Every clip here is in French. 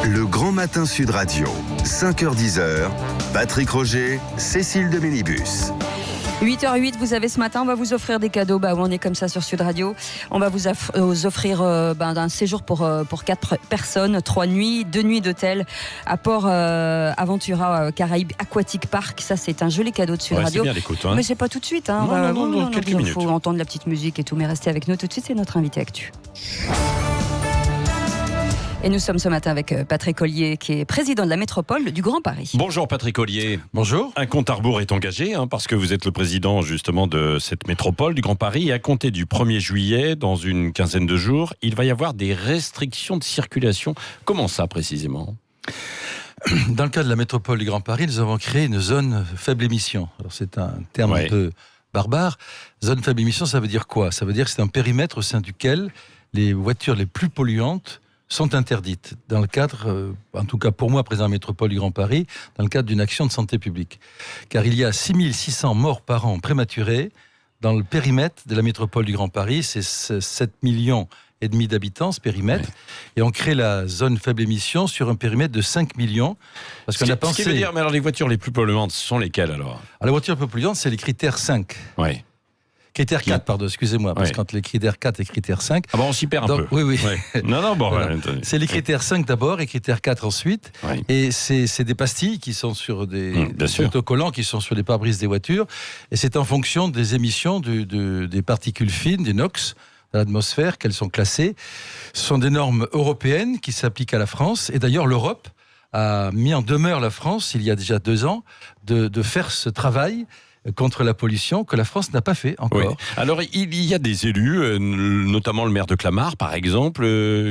Le Grand Matin Sud Radio, 5h-10h, Patrick Roger, Cécile de Mélibus. 8h08, vous avez ce matin, on va vous offrir des cadeaux. On est comme ça sur Sud Radio. On va vous offrir un séjour pour 4 personnes, 3 nuits, 2 nuits d'hôtel à Port Aventura Caraïbes Aquatic Park. Ça, c'est un joli cadeau de Sud Radio. C'est bien l'écoute. Mais c'est pas tout de suite. Non, quelques minutes. Il faut entendre la petite musique et tout. Mais restez avec nous tout de suite, c'est notre invité actu. Et nous sommes ce matin avec Patrick Ollier, qui est président de la métropole du Grand Paris. Bonjour Patrick Ollier. Bonjour. Un compte à rebours est engagé, parce que vous êtes le président justement de cette métropole du Grand Paris. Et à compter du 1er juillet, dans une quinzaine de jours, il va y avoir des restrictions de circulation. Comment ça précisément ? Dans le cas de la métropole du Grand Paris, nous avons créé une zone faible émission. Alors c'est un terme un peu barbare. Zone faible émission, ça veut dire quoi ? Ça veut dire que c'est un périmètre au sein duquel les voitures les plus polluantes sont interdites, dans le cadre, en tout cas pour moi, président de la métropole du Grand Paris, dans le cadre d'une action de santé publique. Car il y a 6600 morts par an prématurés dans le périmètre de la métropole du Grand Paris. C'est 7,5 millions d'habitants, ce périmètre. Ouais. Et on crée la zone faible émission sur un périmètre de 5 millions. Parce qu'on a pensé... Ce qui veut dire, mais alors les voitures les plus polluantes, ce sont lesquelles alors ? Alors, les voitures les plus polluantes, c'est les critères 5. Oui. Critère 4, pardon, excusez-moi, parce que quand les critères 4 et critères 5... Ah bon, on s'y perd un peu. Oui. Ouais. Non, bon... Voilà. C'est les critères 5 d'abord et critères 4 ensuite. Ouais. Et c'est des pastilles qui sont sur des autocollants, qui sont sur les pare-brises des voitures. Et c'est en fonction des émissions des particules fines, des NOx, dans l'atmosphère, qu'elles sont classées. Ce sont des normes européennes qui s'appliquent à la France. Et d'ailleurs, l'Europe a mis en demeure la France, il y a déjà 2 ans, de faire ce travail contre la pollution que la France n'a pas fait encore. Oui. Alors, il y a des élus, notamment le maire de Clamart, par exemple,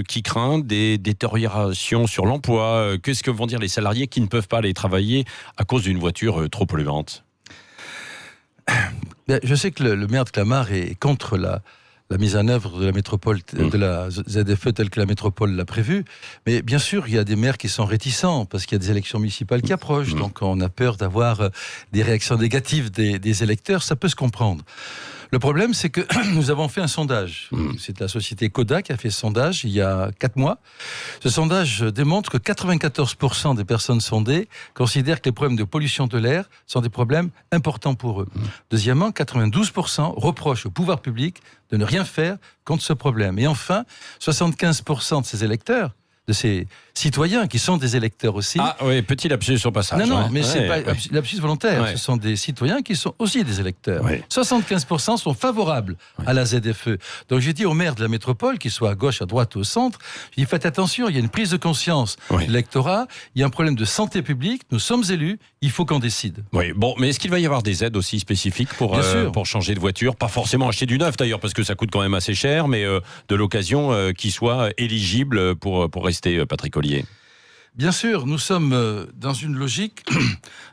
qui craignent des détériorations sur l'emploi. Qu'est-ce que vont dire les salariés qui ne peuvent pas aller travailler à cause d'une voiture trop polluante ? Je sais que le maire de Clamart est contre la mise en œuvre de la métropole, de la ZFE telle que la métropole l'a prévue. Mais bien sûr, il y a des maires qui sont réticents parce qu'il y a des élections municipales qui approchent. Donc on a peur d'avoir des réactions négatives des électeurs. Ça peut se comprendre. Le problème, c'est que nous avons fait un sondage. C'est la société Coda qui a fait ce sondage il y a 4 mois. Ce sondage démontre que 94% des personnes sondées considèrent que les problèmes de pollution de l'air sont des problèmes importants pour eux. Deuxièmement, 92% reprochent au pouvoir public de ne rien faire contre ce problème. Et enfin, 75% de ces électeurs, de ces citoyens qui sont des électeurs aussi. Ah oui, petit lapsus au passage. Non, mais c'est pas lapsus volontaire. Ce sont des citoyens qui sont aussi des électeurs. 75% sont favorables à la ZFE. Donc j'ai dit au maire de la métropole, qu'il soit à gauche, à droite ou au centre, j'ai dit faites attention, il y a une prise de conscience de l'électorat, il y a un problème de santé publique, nous sommes élus, il faut qu'on décide. Oui, bon, mais est-ce qu'il va y avoir des aides aussi spécifiques pour changer de voiture ? Pas forcément acheter du neuf d'ailleurs, parce que ça coûte quand même assez cher, mais de l'occasion qui soit éligible pour rester Patrick Ollier. Bien sûr, nous sommes dans une logique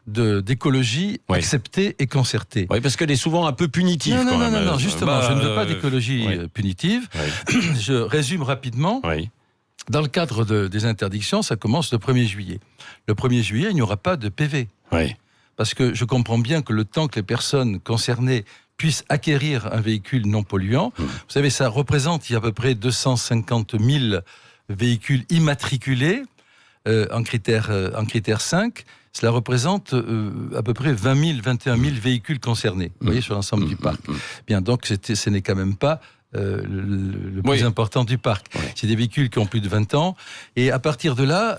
d'écologie acceptée et concertée. Oui, parce qu'elle est souvent un peu punitive. Non, justement, je ne veux pas d'écologie punitive. Je résume rapidement. Dans le cadre des interdictions, ça commence le 1er juillet. Le 1er juillet, il n'y aura pas de PV. Parce que je comprends bien que le temps que les personnes concernées puissent acquérir un véhicule non polluant, vous savez, ça représente, il y a à peu près 250 000 véhicules immatriculés en critère 5, cela représente à peu près 21 000 véhicules concernés, vous voyez, sur l'ensemble du parc. Bien, donc ce n'est quand même pas le plus important du parc. C'est des véhicules qui ont plus de 20 ans. Et à partir de là,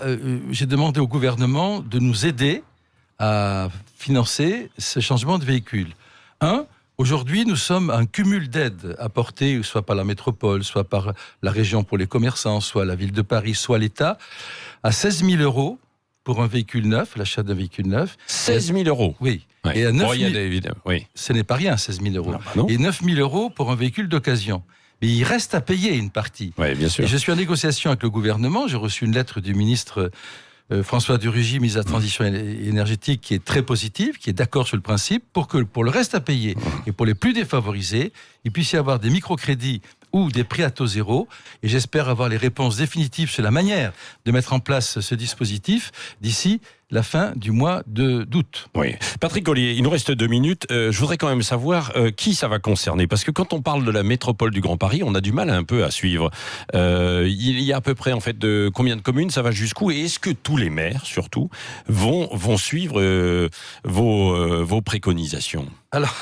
j'ai demandé au gouvernement de nous aider à financer ce changement de véhicule. Aujourd'hui, nous sommes un cumul d'aides apportées, soit par la métropole, soit par la région pour les commerçants, soit la ville de Paris, soit l'État, à 16 000 € pour un véhicule neuf, l'achat d'un véhicule neuf. 16 000 €. Oui. Et à 9 000... Ce n'est pas rien, 16 000 €. Et 9 000 € pour un véhicule d'occasion. Mais il reste à payer une partie. Oui, bien sûr. Et je suis en négociation avec le gouvernement. J'ai reçu une lettre du ministre François Durugy, ministre de la Transition énergétique, qui est très positive, qui est d'accord sur le principe, pour que pour le reste à payer et pour les plus défavorisés, il puisse y avoir des microcrédits ou des prêts à taux zéro. Et j'espère avoir les réponses définitives sur la manière de mettre en place ce dispositif d'ici la fin du mois d'août. Oui. Patrick Ollier, il nous reste 2 minutes. Je voudrais quand même savoir qui ça va concerner. Parce que quand on parle de la métropole du Grand Paris, on a du mal un peu à suivre. Il y a à peu près en fait de combien de communes, ça va jusqu'où? Et est-ce que tous les maires, surtout, vont suivre vos préconisations? Alors,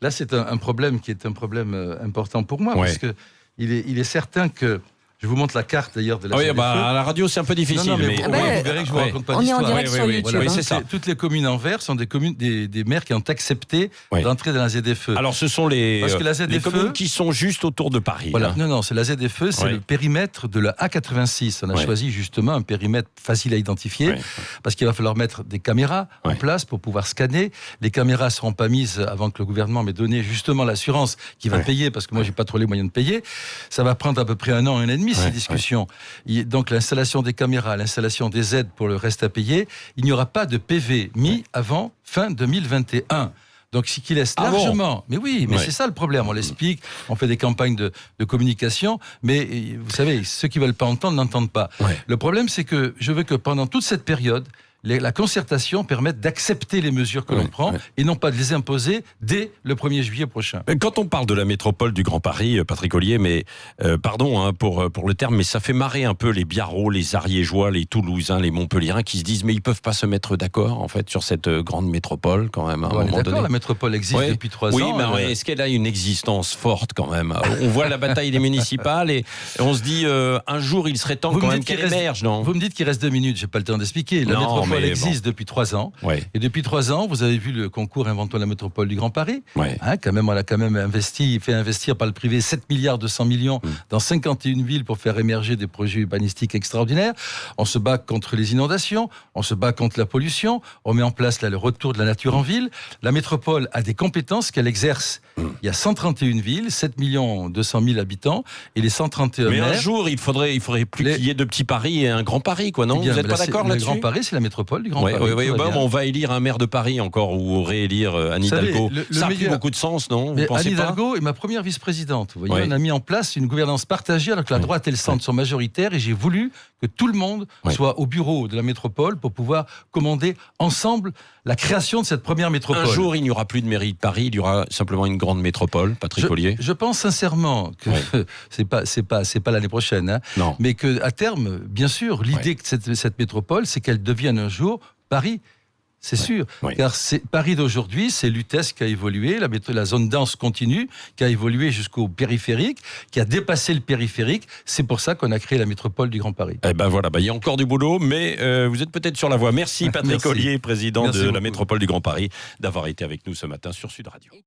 là, c'est un problème qui est un problème important pour moi. Parce que il est certain que... Je vous montre la carte d'ailleurs de la ZFE. À la radio c'est un peu difficile. Non, mais vous verrez que je vous raconte pas d'histoire. On est en direct sur YouTube. Voilà, c'est ça. Toutes les communes en vert sont des maires qui ont accepté d'entrer dans la ZFE. Alors ce sont les communes qui sont juste autour de Paris. Voilà. Hein. Non, c'est la ZFE, c'est le périmètre de la A86. On a choisi justement un périmètre facile à identifier parce qu'il va falloir mettre des caméras en place pour pouvoir scanner. Les caméras ne seront pas mises avant que le gouvernement m'ait donné justement l'assurance qui va payer, parce que moi j'ai pas trop les moyens de payer. Ça va prendre à peu près 1 an, 1 an et demi ces discussions. Donc l'installation des caméras, l'installation des aides pour le reste à payer, il n'y aura pas de PV mis avant fin 2021. Donc, ce qui laisse largement... Mais oui, mais c'est ça le problème. On l'explique, on fait des campagnes de communication, mais vous savez, ceux qui ne veulent pas entendre n'entendent pas. Le problème, c'est que je veux que pendant toute cette période, la concertation permette d'accepter les mesures que l'on prend et non pas de les imposer dès le 1er juillet prochain. Quand on parle de la métropole du Grand Paris, Patrick Ollier, mais pardon pour le terme, mais ça fait marrer un peu les Biarros, les Ariégeois, les Toulousains, les Montpelliérains qui se disent mais ils peuvent pas se mettre d'accord en fait sur cette grande métropole quand même à un moment donné. La métropole existe depuis 3 ans. Oui, mais est-ce qu'elle a une existence forte quand même? On voit la bataille des municipales et on se dit un jour il serait temps quand même qu'elle émerge, non? Vous me dites qu'il reste 2 minutes, j'ai pas le temps d'expliquer. La métropole existe depuis 3 ans. Et depuis 3 ans, vous avez vu le concours Inventons la métropole du Grand Paris. Quand même, on a quand même fait investir par le privé 7 milliards 200 millions dans 51 villes pour faire émerger des projets urbanistiques extraordinaires. On se bat contre les inondations, on se bat contre la pollution, on met en place le retour de la nature en ville. La métropole a des compétences qu'elle exerce. Il y a 131 villes, 7 200 000 habitants et les 131 mais maires. Un jour, il faudrait plus qu'il y ait de petits Paris et un grand Paris, quoi, non? Vous n'êtes pas d'accord là-dessus? Le Grand Paris, c'est la métropole du Grand Paris. On va élire un maire de Paris encore ou réélire Anne Hidalgo. Ça a plus beaucoup de sens, non? Vous pensez Anne pas? Hidalgo est ma première vice-présidente. Vous voyez, on a mis en place une gouvernance partagée alors que la droite et le centre sont majoritaires et j'ai voulu que tout le monde soit au bureau de la métropole pour pouvoir commander ensemble la création de cette première métropole. Un jour, il n'y aura plus de mairie de Paris, il y aura simplement une grande métropole, Patrick Ollier. Je pense sincèrement que c'est pas l'année prochaine, mais que à terme, bien sûr, l'idée de cette métropole, c'est qu'elle devienne un jour Paris. C'est sûr, car Paris d'aujourd'hui, c'est Lutèce qui a évolué, la zone dense continue, qui a évolué jusqu'au périphérique, qui a dépassé le périphérique. C'est pour ça qu'on a créé la métropole du Grand Paris. Eh ben voilà, il y a encore du boulot, mais vous êtes peut-être sur la voie. Merci Patrick Ollier, président de la métropole du Grand Paris, d'avoir été avec nous ce matin sur Sud Radio.